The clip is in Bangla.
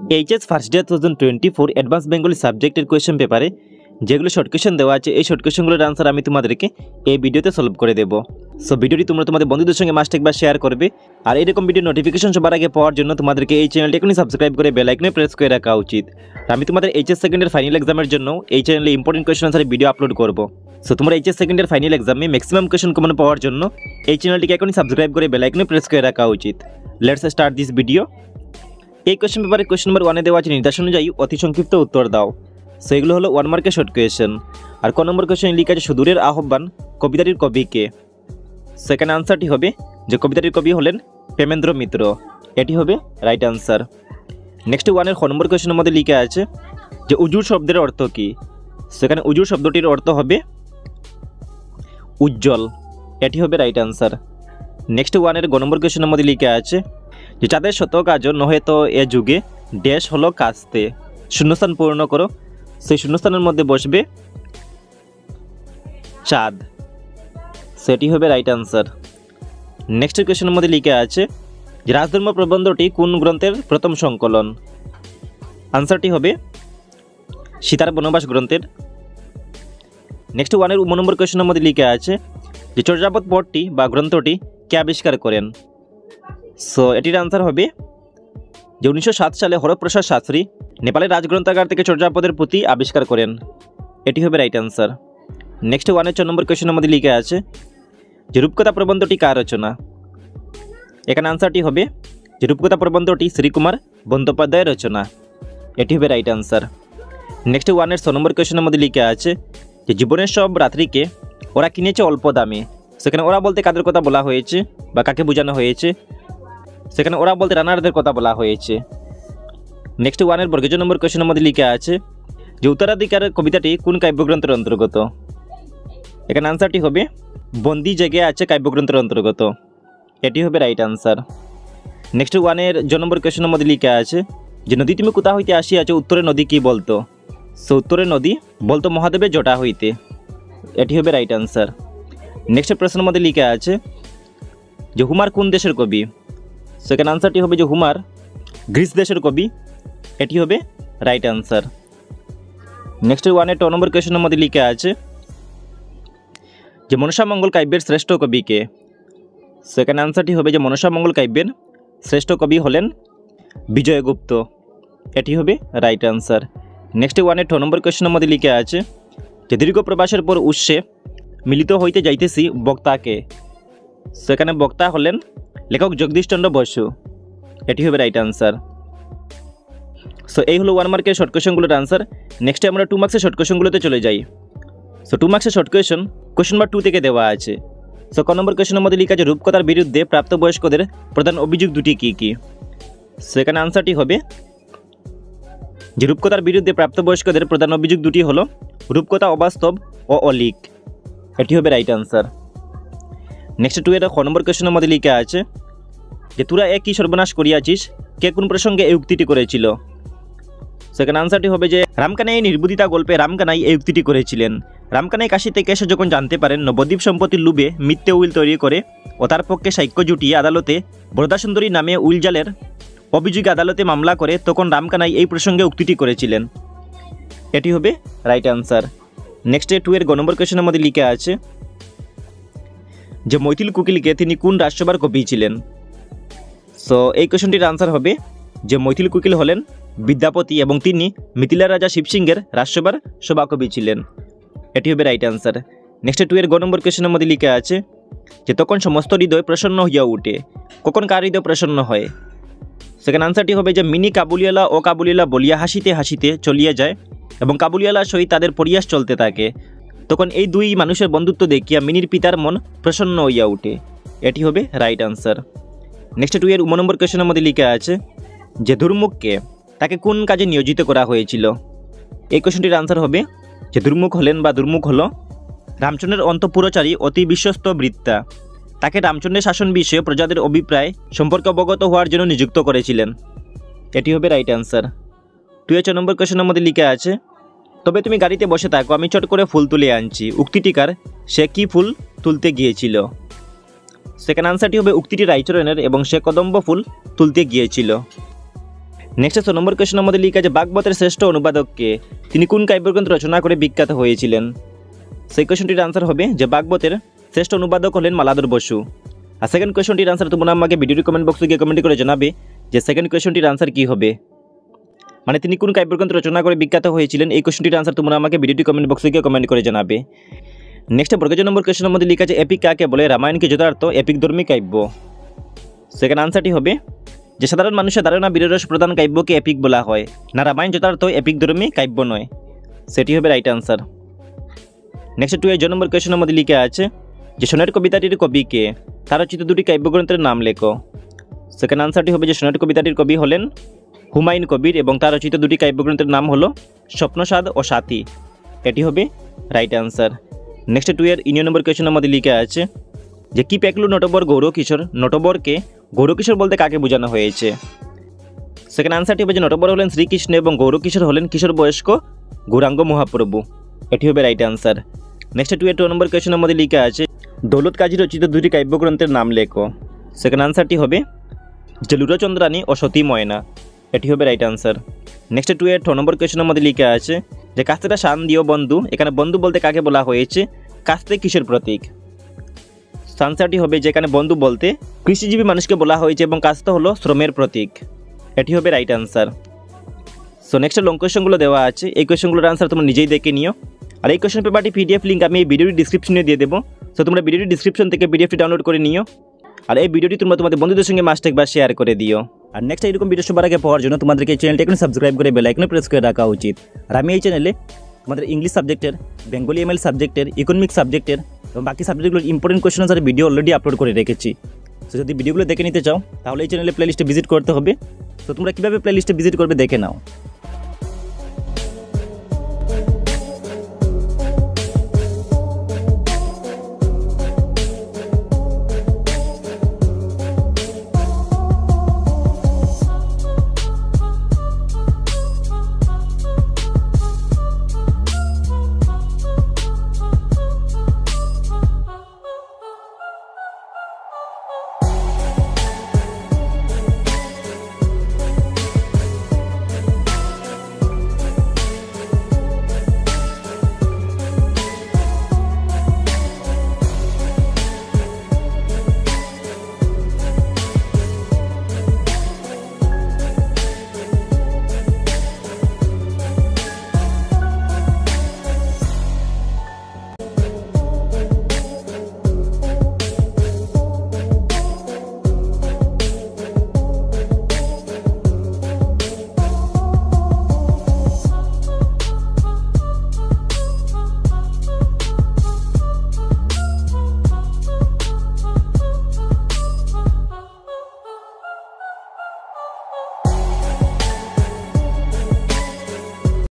HS first day 2024 advance Bengali সাবজেক্টের কোয়েশ্চেন পেপারে যেগুলো শর্ট কোয়েশ্চেন দেওয়া আছে এই শর্ট কোয়েশ্চেনগুলোর আনসার আমি তোমাদেরকে এই ভিডিওতে সলভ করে দেবো। সো ভিডিওটি তোমরা তোমাদের বন্ধুদের সঙ্গে মাস্ট একবার শেয়ার করবে। আর এরকম ভিডিও নোটিফিকেশন সবার আগে পাওয়ার জন্য তোমাদেরকে এই চ্যানেলটি এখনই সাবস্ক্রাইব করে বেল আইকনে প্রেস করে রাখা উচিত। আমি তোমাদের এইচএস সেকেন্ডের ফাইনাল এক্সামের জন্য এই চ্যানেলে ইম্পর্টেন্ট কোয়েশ্চেন আনসারের ভিডিও আপলোড করব। সো তোমরা এইচএস সেকেন্ডের ফাইনাল এক্সামে ম্যাক্সিমাম কোয়েশ্চেন কমন পাওয়ার জন্য এই চ্যানেলটিকে এখনই সাবস্ক্রাইব করে বেল আইকনে প্রেস করে রাখা উচিত। Let's start this video. এই কোয়েশ্চেন পেপারে কোয়েশ্চেন নাম্বার 1 দেওয়া আছে নির্দেশ অনুযায়ী অতি সংক্ষিপ্ত উত্তর দাও। সো এগুলো হলো 1 মার্কের শর্ট কোয়েশ্চেন। আর ক নম্বর কোয়েশ্চেন লিখা আছে সুদূরের আহ্বান কবিতাটির কবি কে। সেকেন্ড আনসারটি হবে যে কবিতাটির কবি হলেন প্রেমেন্দ্র মিত্র, এটি হবে রাইট আনসার। নেক্সট 1 খ নম্বর কোয়েশ্চেনের মধ্যে লিখা আছে যে উজুর শব্দের অর্থ কী। সেখানে উজুর শব্দটির অর্থ হবে উজ্জ্বল, এটি হবে রাইট আনসার। নেক্সট 1 গ নম্বর কোয়েশ্চেনের মধ্যে লিখা আছে যে চাঁদের শত কাজ নহে তো এ যুগে ড্যাশ হলো কাস্তে। শূন্যস্থান পূর্ণ করো, সেই শূন্যস্থানের মধ্যে বসবে চাঁদ, সেটি হবে রাইট আনসার। নেক্সট কোয়েশ্চেনের মধ্যে লিখা আছে যে রাজধর্ম প্রবন্ধটি কোন গ্রন্থের প্রথম সংকলন। আনসারটি হবে সীতার বনবাস গ্রন্থের। নেক্সট 1 নম্বর কোয়েশ্চেনের মধ্যে লিখা আছে যে চর্যাপদ পদটি বা গ্রন্থটি কে আবিষ্কার করেন। সো এটির আনসার হবে যে 1907 সালে হরপ্রসাদ শাস্ত্রী নেপালের রাজগ্রন্থাগার থেকে চর্যাপদের পুঁথি আবিষ্কার করেন, এটি হবে রাইট আনসার। নেক্সট 1 4 নম্বর কোয়েশ্চেনের মধ্যে লিখা আছে যে রূপকথা প্রবন্ধটি কার রচনা। এখানে আনসারটি হবে যে রূপকথা প্রবন্ধটি শ্রীকুমার বন্দ্যোপাধ্যায়ের রচনা, এটি হবে রাইট আনসার। নেক্সট 1 6 নম্বর কোয়েশ্চেনের মধ্যে লিখা আছে যে জীবনের সব রাত্রিকে ওরা কিনেছে অল্প দামে। সেখানে ওরা বলতে কাদের কথা বলা হয়েছে বা কাকে বোঝানো হয়েছে। সেখানে ওরা বলতে রানারদের কথা বলা হয়েছে। নেক্সট 1 বর্গজ নম্বর কোয়েশ্চেনের মধ্যে লিখা আছে যে উত্তরাধিকার কবিতাটি কোন কাব্যগ্রন্থের অন্তর্গত। এখানে আনসারটি হবে বন্দি জেগে আছে কাব্যগ্রন্থের অন্তর্গত, এটি হবে রাইট আনসার। নেক্সট 1 জ নম্বর কোয়েশ্চেনের মধ্যে লিখা আছে যে নদী তুমি কোথা হইতে আসিয়াছো উত্তরের নদী কি বলতো। সো উত্তরের নদী বলতো মহাদেবের জটা হইতে, এটি হবে রাইট আনসার। নেক্সট প্রশ্নের মধ্যে লিখা আছে যে হুমার কোন দেশের কবি। সেকেন্ড আনসারটি হবে যে হুমার গ্রিস দেশের কবি, এটি হবে রাইট আনসার। নেক্সট 1 2 নম্বর কোয়েশ্চেনের মধ্যে লিখা আছে যে মনসামঙ্গল কাব্যের শ্রেষ্ঠ কবি কে। সেকেন্ড আনসারটি হবে যে মনসামঙ্গল কাব্যের শ্রেষ্ঠ কবি হলেন বিজয়গুপ্ত, এটি হবে রাইট আনসার। নেক্সট 1 2 নম্বর কোয়েশ্চেনের মধ্যে লিখা আছে যে দীর্ঘ প্রবাসের পর উৎসে মিলিত হইতে যাইতেছি বক্তাকে। সেখানে বক্তা হলেন লেখক জগদীশচন্দ্র বসু, এটি হবে রাইট আনসার। সো এই হলো 1 মার্কের শর্ট কোয়েশ্চেনগুলোর আনসার। নেক্সটে আমরা 2 মার্কসের শর্ট কোয়েশ্চেনগুলোতে চলে যাই। সো 2 মার্কসের শর্ট কোয়েশ্চেন নাম্বার 2 থেকে দেওয়া আছে। সো ক নম্বর কোয়েশ্চেনের মধ্যে লিখা আছে রূপকথার বিরুদ্ধে প্রাপ্তবয়স্কদের প্রধান অভিযোগ দুটি কী কী। সেখানে আনসারটি হবে যে রূপকথার বিরুদ্ধে প্রাপ্তবয়স্কদের প্রধান অভিযোগ দুটি হলো রূপকথা অবাস্তব ও অলিক, এটি হবে রাইট আনসার। নেক্সট 2 খ নম্বর কোয়েশ্চেনের মধ্যে লিখা আছে যে তোরা কি সর্বনাশ করিয়াছিস, কে কোন প্রসঙ্গে এই উক্তিটি করেছিল। সেখানে আনসারটি হবে যে রামকানাই নির্বুদ্ধিতা গল্পে রামকানাই এই উক্তিটি করেছিলেন। রামকানাই কাশী থেকে এসে যখন জানতে পারেন নবদ্বীপ সম্পত্তির লোভে মিথ্যে উইল তৈরি করে ও তার পক্ষে সাক্ষ্য জুটিয়ে আদালতে বরদাসুন্দরী নামে উইলজালের অভিযোগে আদালতে মামলা করে তখন রামকানাই এই প্রসঙ্গে উক্তিটি করেছিলেন, এটি হবে রাইট আনসার। নেক্সট 2 গ নম্বর কোয়েশ্চেনের মধ্যে লিখা আছে যে মৈথিল কুকিলকে তিনি কোন রাজসভার কবি ছিলেন। সো এই কোয়েশ্চনটির আনসার হবে যে মৈথিল কুকিল হলেন বিদ্যাপতি এবং তিনি মিথিলার রাজা শিবসিংহের রাজসভার সভাকবি ছিলেন, এটি হবে রাইট আনসার। নেক্সট 2 গ নম্বর কোয়েশ্চেনের মধ্যে লিখা আছে যে তখন সমস্ত হৃদয় প্রসন্ন হইয়া উঠে, কখন কার হৃদয় প্রসন্ন হয়। সেখানে আনসারটি হবে যে মিনি কাবুলিওয়ালা ও কাবুলিওয়ালা বলিয়া হাসিতে হাসিতে চলিয়া যায় এবং কাবুলিওয়ালার সহিত তাদের পরিহাস চলতে থাকে, তখন এই দুই মানুষের বন্ধুত্ব দেখিয়া মিনির পিতার মন প্রসন্ন হইয়া উঠে, এটি হবে রাইট আনসার। নেক্সট 2 নম্বর কোয়েশ্চেনের মধ্যে লিখা আছে যে দুর্মুখকে তাকে কোন কাজে নিয়োজিত করা হয়েছিল। এই কোয়েশ্চনটির আনসার হবে যে দুর্মুখ হলেন বা দুর্মুখ হল রামচন্দ্রের অন্তঃপুরচারী অতি বিশ্বস্ত বৃত্তা। তাকে রামচন্দ্রের শাসন বিষয়ে প্রজাদের অভিপ্রায় সম্পর্কে অবগত হওয়ার জন্য নিযুক্ত করেছিলেন, এটি হবে রাইট আনসার। 2 নম্বর কোয়েশ্চেনের মধ্যে লিখা আছে তবে তুমি গাড়িতে বসে থাকো আমি চট করে ফুল তুলে আনছি, উক্তিটিকার সে কি ফুল তুলতে গিয়েছিল। সেকেন্ড আনসারটি হবে উক্তিটি রায়চরণের এবং সে কদম্ব ফুল তুলতে গিয়েছিল, নেক্সট 6 নম্বর কোয়েশ্চেনের মধ্যে লেখা আছে ভাগবতের শ্রেষ্ঠ অনুবাদককে, তিনি কোন কাব্যগ্রন্থ রচনা করে বিখ্যাত হয়েছিলেন। সেই কোয়েশ্চনটির আনসার হবে যে ভাগবতের শ্রেষ্ঠ অনুবাদক হলেন মালাধর বসু। আর সেকেন্ড কোয়েশ্চনটির আনসার তোমরা আমাকে ভিডিওর কমেন্ট বক্সে গিয়ে কমেন্ট করে জানাবে যে সেকেন্ড কোয়েশ্চনটির আনসার কী হবে, মানে তিনি কোন কাব্যগ্রন্থ রচনা করে বিখ্যাত হয়েছিলেন। এই কোয়েশ্চনটির আনসার তোমরা আমাকে ভিডিওটি কমেন্ট বক্সে গিয়ে কমেন্ট করে জানাবে। নেক্সট বর্গ নম্বর কোয়েশ্চনের মধ্যে লেখা আছে এপিক কাকে বলে, রামায়ণকে যথার্থ এপিকধর্মী কাব্য। সেকেন্ড আনসারটি হবে যে সাধারণ মানুষের ধারণা বীররস প্রধান কাব্যকে এপিক বলা হয়, না রামায়ণ যথার্থ এপিকধর্মী কাব্য নয়, সেটি হবে রাইট আনসার। নেক্সট 2 নম্বর কোয়েশ্চনের মধ্যে লেখা আছে যে সোনেট কবিতাটির কবিকে, তার রচিত দুটি কাব্যগ্রন্থের নাম লেখো। সেকেন্ড আনসারটি হবে যে সোনেট কবিতাটির কবি হলেন হুমায়ুন কবির এবং তার রচিত দুটি কাব্যগ্রন্থের নাম হলো স্বপ্নসাদ ও সাথী, এটি হবে রাইট আনসার। নেক্সট 2 নম্বর কোয়েশ্চনের মধ্যে লেখা আছে যে কি পেকলু নটবর গৌরকিশোর, নটবরকে গৌরকিশোর বলতে কাকে বোঝানো হয়েছে। সেকেন্ড আনসারটি হবে যে নটবর হলেন শ্রীকৃষ্ণ এবং গৌরকিশোর হলেন কিশোর বয়স্ক গৌরাঙ্গ মহাপ্রভু, এটি হবে রাইট আনসার। নেক্সট 2 নম্বর কোয়েশ্চনের মধ্যে লেখা আছে দৌলত কাজী রচিত দুটি কাব্যগ্রন্থের নাম লেখো। সেকেন্ড আনসারটি হবে যে লুরচন্দ্রানী ও সতী ময়না, এটি হবে রাইট আনসার। নেক্সট 2 নম্বর কোয়েশ্চনের মধ্যে লেখা আছে যে কাস্তেটা শান দিও বন্ধু, এখানে বন্ধু বলতে কাকে বলা হয়েছে, কাস্তে কিসের প্রতীক। আনসারটি হবে যেখানে বন্ধু বলতে কৃষিজীবী মানুষকে বলা হয়েছে এবং কাস্তে হলো শ্রমের প্রতীক, এটি হবে right answer. So next long কোয়েশ্চনগুলো দেওয়া আছে, এই কোয়েশ্চনগুলোর আনসার তোমরা নিজেই দেখে নিও। আর এই কোয়েশ্চন পেপারটি পিডিএফ লিঙ্ক আমি এই ভিডিওর ডিসক্রিপশনে দিয়ে দেবো, সো তোমরা ভিডিওর ডিসক্রিপশন থেকে পিডিএফটি ডাউনলোড করে নিও। আর এই ভিডিওটি তোমরা তোমাদের বন্ধুদের সঙ্গে মাস্ট একবার শেয়ার করে দিও। আর নেক্সট এরকম ভিডিও সবার আগে পাওয়ার জন্য তোমাদেরকে এই চ্যানেলটি এখন সাবস্ক্রাইব করে বেল আইকনে প্রেস করে রাখা উচিত। আর আমি এই চ্যানেলে তোমাদের ইংলিশ সাবজেক্টের, বেঙ্গলি এমএল সাবজেক্টের, ইকোনমিক সাবজেক্টের এবং বাকি সাবজেক্টগুলোর ইম্পর্টেন্ট কোয়েশ্চন আনসারের ভিডিও অলরেডি আপলোড করে রেখেছি। সো যদি ভিডিওগুলো দেখে নিতে চাও তাহলে এই চ্যানেলে প্লেলিস্টে ভিজিট করতে হবে। তো তোমরা কীভাবে প্লেলিস্টে ভিজিট করবে দেখে নাও।